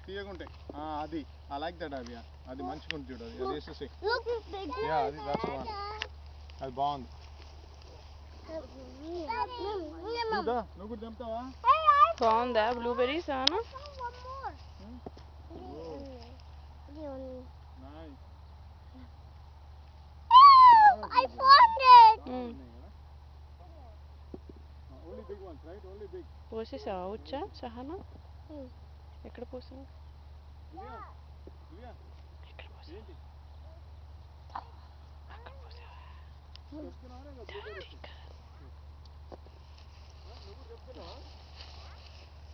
తీయగుంటాయి. అది I like that అవి. అది మంచిగా ఉంటుంది చూడు. అది వేసేసి అది దట్స్ వన్. అది బాగుంది. నువ్వు కూడా తెంపుతావా? బాగుందా బ్లూబెర్రీస్? అవునా? I found it. Only big ones, right? Only big. పోసేసావా వచ్చా సహనా? ఎక్కడ పోసావు? ఎక్కడ పోసావు? అక్కడ పోసావా?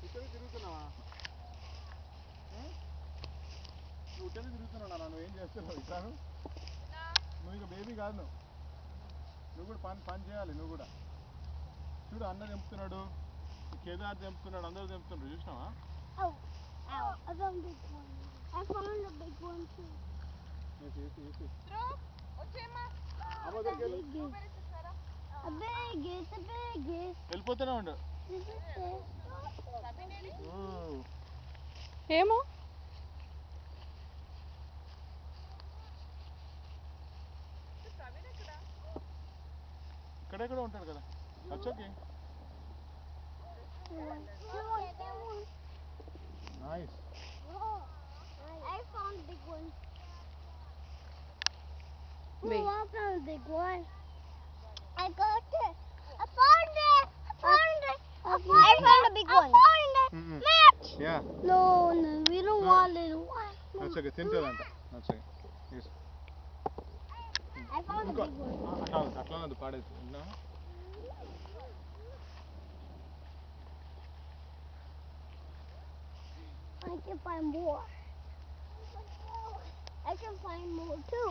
ఇక్కడ తిరుగుతున్నావా? నువ్వు ఇక్కడ తిరుగుతున్నావు. నువ్వు ఏం చేస్తున్నావు? ఇక్కడ నువ్వు ఇక బేబీ కాదు. నువ్వు కూడా పని చేయాలి. నువ్వు కూడా చూడు, అన్న తెంపుతున్నాడు, కేదార్ తెంపుతున్నాడు, అందరూ తెంపుతున్నారు. చూసినావా? I found a big one. I found a big one too. వెళ్ళిపోతూనే ఉండు. ఏమో ఇక్కడెక్కడ ఉంటాడు కదా. Okay. Nice. I found a big one. I found a big one. I got it. I found it. I found a big one. I found it. Match. Yeah. No, we don't want little one. That's okay. తింటదంట. That's okay. Yes. I found a big one. అట్లా అది పాడేది. I can find more. I can find more too.